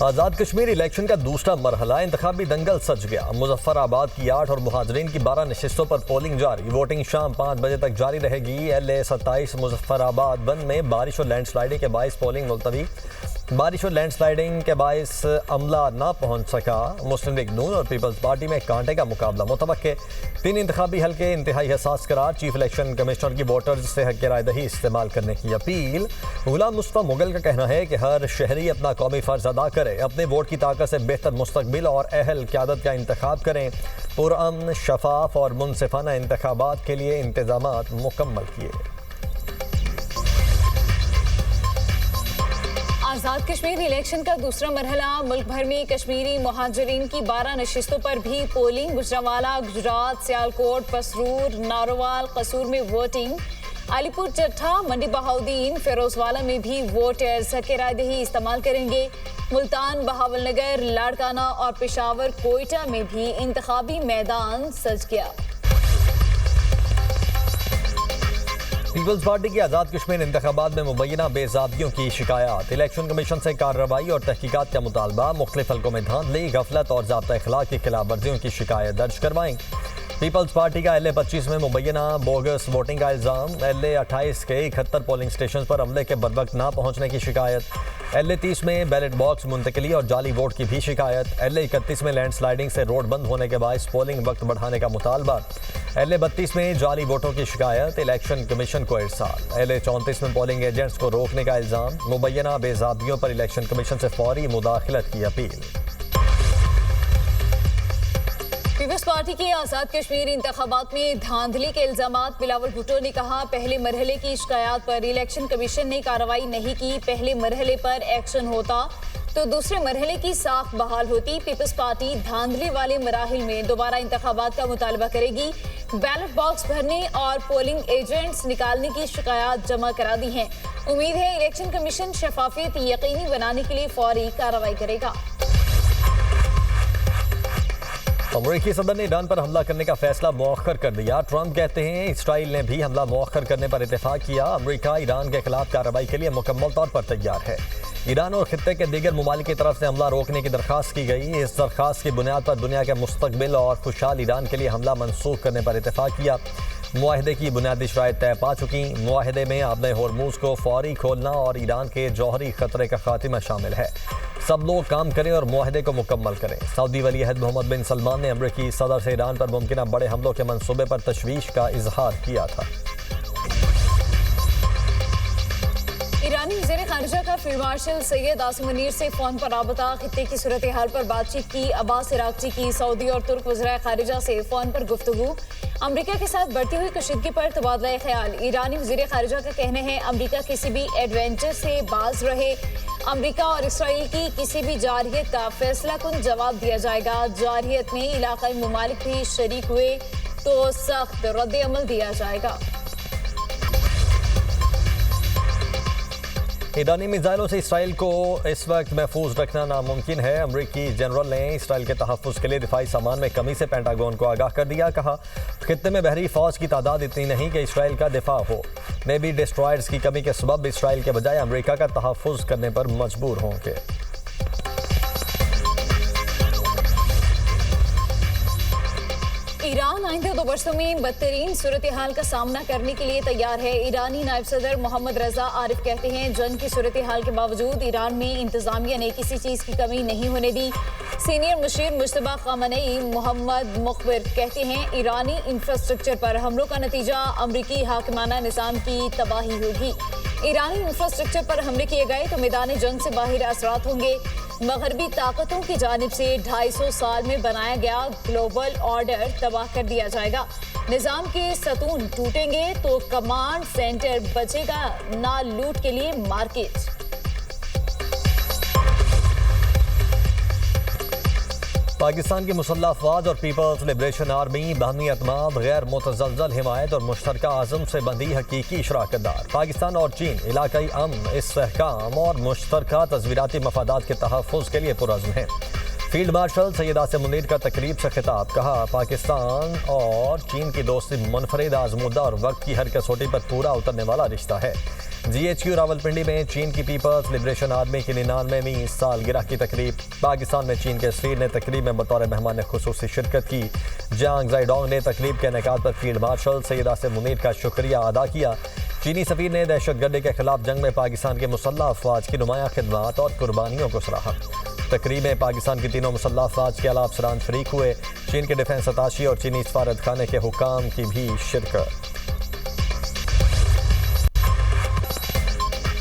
Azad Kashmir election का दूसरा मरहला इंतखाबी दंगल सज गया। मुजफ्फराबाद की 8 और मुहाजिरीन की 12 नशिस्तों पर पोलिंग जारी। वोटिंग शाम 5 बजे तक जारी रहेगी। LA 27 मुजफ्फराबाद 1 में बारिश और लैंडस्लाइडिंग के बायस पोलिंग मुलतवी। बारिश और लैंडस्लाइडिंग के बायस अमला ना पहुंच सका। मुस्लिम लीग नून और पीपल्स पार्टी में कांटे का मुकाबला मुतवक्के। 3 इंतखाबी हल्के इंतहाई हसास करार। चीफ इलेक्शन कमिश्नर की वोटर्स से हक रायदही इस्तेमाल करने की अपील। गुलाम मुस्तफा मुगल का कहना है कि हर शहरी अपना कौमी फ़र्ज अदा करे, अपने वोट की ताकत से बेहतर मुस्तकबिल और अहल क़यादत का इंतखाब करें। पुरअमन, शफाफ और मुनसिफाना इंतखाबात के लिए इंतजामात मुकम्मल किए। आज़ाद कश्मीर इलेक्शन का दूसरा मरहला। मुल्क भर में कश्मीरी मुहाजिरीन की 12 नशिस्तों पर भी पोलिंग। गुजरांवाला, गुजरात, सियालकोट, पसरूर, नारोवाल, कसूर में वोटिंग। अलीपुर चट्ठा, मंडी बहाउद्दीन, फिरोजवाला में भी वोटर्स हक रायदही इस्तेमाल करेंगे। मुल्तान, बहावलनगर, लाड़काना और पेशावर कोयटा में भी इंतखाबी मैदान सज गया। पीपल्स पार्टी की आज़ाद कश्मीर इंतखाबात में मुबैना बेज़ाब्तियों की शिकायत। इलेक्शन कमीशन से कार्रवाई और तहकीकात का मुतालबा। मुख्तलिफ हल्कों में धांधली, गफलत और ज़ाब्ता अखलाक की खिलाफ वर्जियों की शिकायत दर्ज करवाई। पीपल्स पार्टी का LA 25 में मुबैना बोगस वोटिंग का इल्ज़ाम। LA 28 के 71 पोलिंग स्टेशन पर अमले के बरवक्त ना पहुंचने की शिकायत। LA 30 में बैलेट बॉक्स मुंतकली और जाली वोट की भी शिकायत। LA 31 में लैंडस्लाइडिंग से रोड बंद होने के बायस पोलिंग वक्त बढ़ाने का मुतालबा। LA 32 में जाली वोटों की शिकायत, इलेक्शन कमीशन को इरसाल। LA 34 में पोलिंग एजेंट्स को रोकने का इल्ज़ाम। मुबैना बेज़ाब्तियों पर इलेक्शन कमीशन से फौरी मुदाखलत की अपील। पीपल्स पार्टी की आज़ाद कश्मीर इंतखाबात में धांधली के इल्जामात। बिलावल भुट्टो ने कहा, पहले मरहले की शिकायत पर इलेक्शन कमीशन ने कार्रवाई नहीं की। पहले मरहले पर एक्शन होता तो दूसरे मरहले की साख बहाल होती। पीपल्स पार्टी धांधली वाले मराहिल में दोबारा इंतखाबात का मुतालबा करेगी। बैलेट बॉक्स भरने और पोलिंग एजेंट्स निकालने की शिकायत जमा करा दी हैं। उम्मीद है इलेक्शन कमीशन शफाफियत यकीनी बनाने के लिए फौरी कार्रवाई करेगा। अमेरिकी सदर ने ईरान पर हमला करने का फैसला मौखर कर दिया। ट्रंप कहते हैं इसराइल ने भी हमला मौखर करने पर इत्तेफाक किया। अमेरिका ईरान के खिलाफ कार्रवाई के लिए मुकम्मल तौर पर तैयार है। ईरान और खित्ते के दीगर ममालिक की तरफ से हमला रोकने की दरख्वास्त की गई। इस दरख्वास्त की बुनियाद पर दुनिया के मुस्तकबिल और खुशहाल ईरान के लिए हमला मनसूख करने पर इत्तेफाक किया। मुआहदे की बुनियादी शराइत तय पा चुकी। मुआहदे में आबे होर्मुज को फौरी खोलना और ईरान के जौहरी खतरे का खात्मा शामिल है। सब लोग काम करें और मुआहदे को मुकम्मल करें। सऊदी वली अहद मोहम्मद बिन सलमान ने अमरीकी सदर से ईरान पर मुमकिन बड़े हमलों के मंसूबे पर तशवीश का इजहार किया था। ईरानी वज़ीर ख़ारिजा का फील्ड मार्शल सैयद आसिम मुनीर से फ़ोन पर राबता। खित्ते की सूरत हाल पर बातचीत की। अब्बास इराक़ची की सऊदी और तुर्क वज़ीर ख़ारिजा से फ़ोन पर गुफ्तगू। अमरीका के साथ बढ़ती हुई कशीदगी पर तबादला ख्याल। ईरानी वज़ीर ख़ारिजा का कहना है, अमरीका किसी भी एडवेंचर से बाज रहे। अमरीका और इसराइल की किसी भी जारहियत का फैसला कुन जवाब दिया जाएगा। जारहियत में इलाक़ाई ममालिक भी शरीक हुए तो सख्त रद्द अमल दिया जाएगा। ईरानी मिसाइलों से इसराइल को इस वक्त महफूज रखना नामुमकिन है। अमरीकी जनरल ने इसराइल के तहफ़्फ़ुज़ के लिए दिफाई सामान में कमी से पेंटागन को आगाह कर दिया। कहा, खित्ते में बहरी फ़ौज की तादाद इतनी नहीं कि इसराइल का दिफा हो। नेवी डिस्ट्रॉयर्स की कमी के सबब इसराइल के बजाय अमरीका का तहफ़्फ़ुज़ करने पर मजबूर होंगे। ईरान आइंदे 2 वर्षों में बदतरीन सूरत हाल का सामना करने के लिए तैयार है। ईरानी नायब सदर मोहम्मद रजा आरिफ कहते हैं, जंग की सूरत हाल के बावजूद ईरान में इंतजामिया ने किसी चीज़ की कमी नहीं होने दी। सीनियर मुशीर मुश्तबा ख़ामेनी मोहम्मद मुखबिर कहते हैं, ईरानी इंफ्रास्ट्रक्चर पर हमलों का नतीजा अमरीकी हाकिमाना निज़ाम की तबाही होगी। ईरानी इंफ्रास्ट्रक्चर पर हमले किए गए तो मैदान जंग से बाहर असरात होंगे। मगरबी ताकतों की जानिब से 250 साल में बनाया गया ग्लोबल ऑर्डर तबाह कर दिया जाएगा। निज़ाम के सतून टूटेंगे तो कमांड सेंटर बचेगा ना लूट के लिए मार्केट। पाकिस्तान की मुसल्लह अफवाज और पीपल्स लिबरेशन आर्मी बाहमी अतमाद, गैर मुतज़लज़ल हिमायत और मुश्तरका आज़म से बंदी हकीकी शराकत दार। पाकिस्तान और चीन इलाकाई अमन, इस्तेहकाम और मुश्तरका तज़वीराती मफादात के तहफ़्फ़ुज़ के लिए पुरअज़्म हैं। फील्ड मार्शल सैयद आसिम मुनीर का तकरीब से खिताब। कहा, पाकिस्तान और चीन की दोस्ती मुनफरिद, आज़मूदा और वक्त की हर कसौटी पर पूरा उतरने वाला रिश्ता है। GHQ रावलपिंडी में चीन की पीपल्स लिबरेशन आर्मी की 99वीं सालगिरह की तकरीब। पाकिस्तान में चीन के सफीर ने तकरीब में बतौर मेहमान खुसूसी शिरकत की। जियांग जाइडोंग ने तकरीब के इनेकाद पर फील्ड मार्शल सैयद आसिम मुनीर का शुक्रिया अदा किया। चीनी सफीर ने दहशतगर्दी के खिलाफ जंग में पाकिस्तान के मुसल्लह अफवाज की नुमाया खिदमत और कुर्बानियों को सराहा। तकरीब में पाकिस्तान की तीनों मुसल्लह अफवाज के अला अफसरान शरीक हुए। चीन के डिफेंस अताशी और चीनी सफारत खाने के हुकाम की भी शिरकत।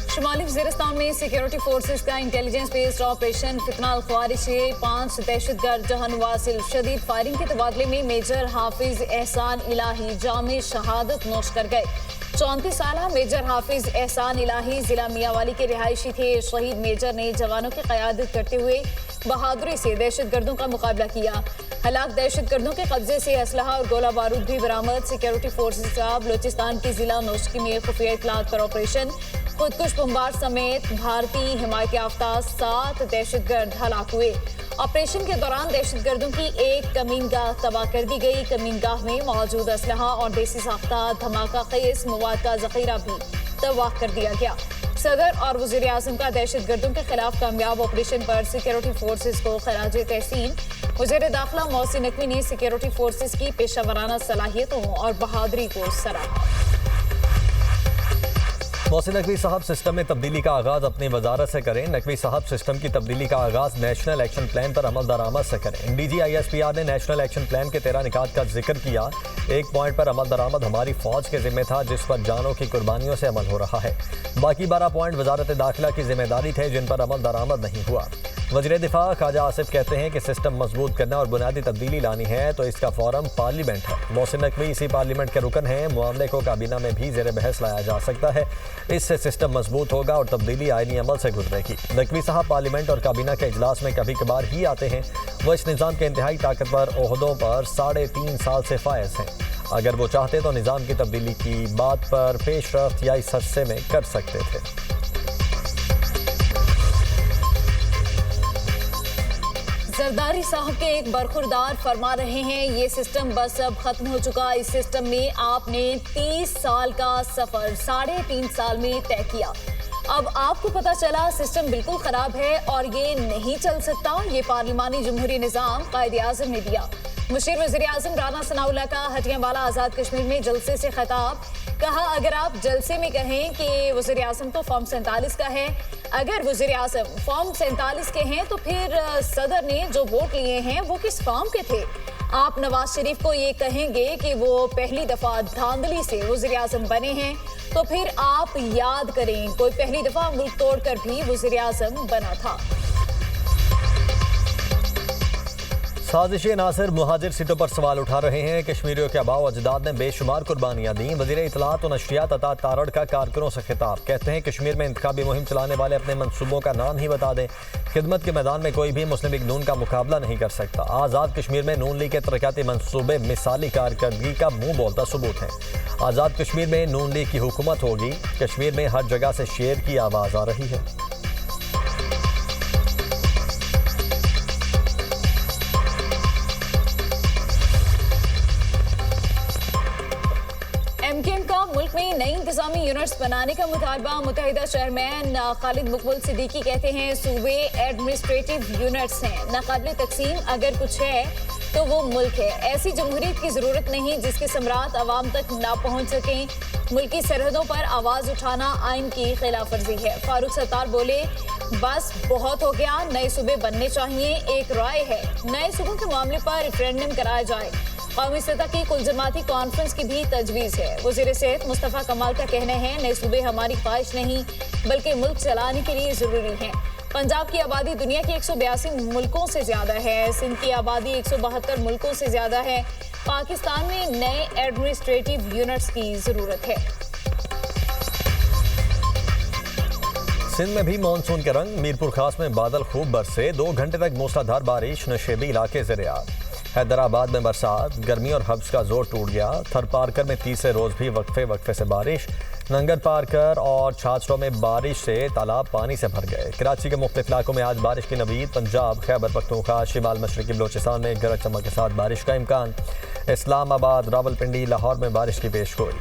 शुमाली वज़ीरिस्तान में सिक्योरिटी फोर्सेस का इंटेलिजेंस बेस्ड ऑपरेशन फितना अल ख्वारिज से 5 दहशतगर्द जहां वासिल। शदीद फायरिंग के तबादले में मेजर हाफिज एहसान इलाही जामे शहादत नोश कर गए। 34 साल मेजर हाफिज एहसान इलाही जिला मियांवाली के रिहायशी थे। शहीद मेजर ने जवानों की क़यादत करते हुए बहादुरी से दहशतगर्दों का मुकाबला किया। हलाक दहशतगर्दों के कब्जे से असलहा और गोला बारूद भी बरामद। सिक्योरिटी फोर्सेस का बलोचिस्तान की जिला नौशकी में खुफिया इत्तलात पर ऑपरेशन। खुदकुश बमबार समेत भारतीय हिमायत याफ्ता 7 दहशतगर्द हलाक हुए। ऑपरेशन के दौरान दहशतगर्दों की एक कमीनगाह तबाह कर दी गई। कमीनगाह में मौजूद असलहा और देसी साख्ता धमाका खेज मवाद का जखीरा भी तबाह कर दिया गया। सदर और वज़ीर आज़म का दहशतगर्दों के खिलाफ कामयाब ऑपरेशन पर सिक्योरिटी फोर्सेस को खराजे तहसीन। वज़ीर दाखिला मोहसिन नकवी ने सिक्योरिटी फोर्सेस की पेशा वराना सलाहियतों और बहादुरी को सराहा। मोहसिन नकवी साहब सिस्टम में तब्दीली का आगाज़ अपनी वजारत से करें। नकवी साहब सिस्टम की तब्दीली का आगाज़ नेशनल एक्शन प्लान पर अमल दरामद से करें। DGISPR ने नेशनल एक्शन प्लान के 13 निकात का जिक्र किया। एक पॉइंट पर अमल दरामद हमारी फौज के जिम्मे था जिस पर जानों की कुर्बानियों से अमल हो रहा है। बाकी 12 पॉइंट वजारत दाखिला की जिम्मेदारी थे जिन पर अमल दरामद नहीं हुआ। वज़ीर दिफा ख्वाजा आसिफ कहते हैं कि सिस्टम मजबूत करना और बुनियादी तब्दीली लानी है तो इसका फोरम पार्लियामेंट है। मोहसिन नकवी इसी पार्लियामेंट के रुकन हैं। मामले को काबीना में भी ज़ेर बहस लाया जा सकता है। इससे सिस्टम मजबूत होगा और तब्दीली आईनी अमल से गुजरेगी। नकवी साहब पार्लियामेंट और काबीना के इजलास में कभी कभार ही आते हैं। वह इस निज़ाम के इंतहाई ताकतवर ओहदों पर 3.5 साल से फायज हैं। अगर वो चाहते तो निज़ाम की तब्दीली की बात पर पेशरफ्त या इस हस्से में कर सकते थे। जरदारी साहब के एक बरखुरदार फरमा रहे हैं ये सिस्टम बस अब खत्म हो चुका। इस सिस्टम में आपने 30 साल का सफर 3.5 साल में तय किया। अब आपको पता चला सिस्टम बिल्कुल खराब है और ये नहीं चल सकता। ये पार्लिमानी जमहूरी निज़ाम कायद-ए-आज़म ने दिया। मुशीर वज़ीर आज़म राना सनाउल्लाह का हटियावाला आज़ाद कश्मीर में जलसे से खिताब। कहा अगर आप जलसे में कहें कि वज़ीर आज़म तो फॉर्म 47 का है, अगर वज़ीर आज़म फॉर्म 47 के हैं तो फिर सदर ने जो वोट लिए हैं वो किस फॉर्म के थे? आप नवाज शरीफ को ये कहेंगे कि वो पहली दफ़ा धांधली से वज़ीर आज़म बने हैं तो फिर आप याद करें कोई पहली दफ़ा मुल्क तोड़कर भी वज़ीर आज़म बना था। साजिशी नासिर मुहाजिर सीटों पर सवाल उठा रहे हैं। कश्मीरियों के आबाओ अजदाद ने बेशुमार कुर्बानियां दी। वज़ीर इत्तलात और नशरियात अता तारड़ का कारकुनों से खिताब। कहते हैं कश्मीर में इंतखाबी मुहिम चलाने वाले अपने मनसूबों का नाम ही बता दें। खिदमत के मैदान में कोई भी मुस्लिम लीग नून का मुकाबला नहीं कर सकता। आज़ाद कश्मीर में नून लीग के तरक्याती मनसूबे मिसाली कारकर्दगी का मुंह बोलता सबूत है। आज़ाद कश्मीर में नून लीग की हुकूमत होगी। कश्मीर में हर जगह से शेर की आवाज़ आ रही है। मुल्क में नई इंतजामी यूनिट्स बनाने का मुतालबा। मुत्तहिदा चेयरमैन खालिद मुकबुल सिद्दीकी कहते हैं सूबे एडमिनिस्ट्रेटिव यूनिट्स हैं, नाकाबिल तकसीम अगर कुछ है तो वो मुल्क है। ऐसी जमहूरियत की जरूरत नहीं जिसके समरात आवाम तक ना पहुंच सकें। मुल्की सरहदों पर आवाज उठाना आइन की खिलाफ वर्जी है। फारूक सत्तार बोले बस बहुत हो गया, नए सूबे बनने चाहिए। एक राय है नए सूबों के मामले पर रेफरेंडम कराया जाए। कौमी सतह की कुल जमाती कॉन्फ्रेंस की भी तजवीज़ है। वज़ीर सेहत मुस्तफ़ा कमाल का कहना है नए सूबे हमारी ख्वाहिश नहीं बल्कि मुल्क चलाने के लिए ज़रूरी हैं। पंजाब की आबादी दुनिया के 182 मुल्कों से ज़्यादा है। सिंध की आबादी 172 मुल्कों से ज़्यादा है। पाकिस्तान में नए एडमिनिस्ट्रेटिव यूनिट्स की ज़रूरत है। सिंध में भी मानसून के रंग। मीरपुर खास में बादल खूब बरसे। 2 घंटे तक मूसलाधार बारिश। नशेबी इलाके से रियाद। हैदराबाद में बरसात। गर्मी और हब्स का जोर टूट गया। थर पारकर में तीसरे रोज भी वक्फे से बारिश। नंगर पारकर और छाछड़ों में बारिश से तालाब पानी से भर गए। कराची के मुख्तलिफ इलाकों में आज बारिश की नवीद। पंजाब, खैबर पख्तूनख्वा, शिमाल मशरकी बलोचिस्तान में गरज चमक के साथ बारिश का इम्कान। इस्लामाबाद, रावलपिंडी, लाहौर में बारिश की पेशगोई।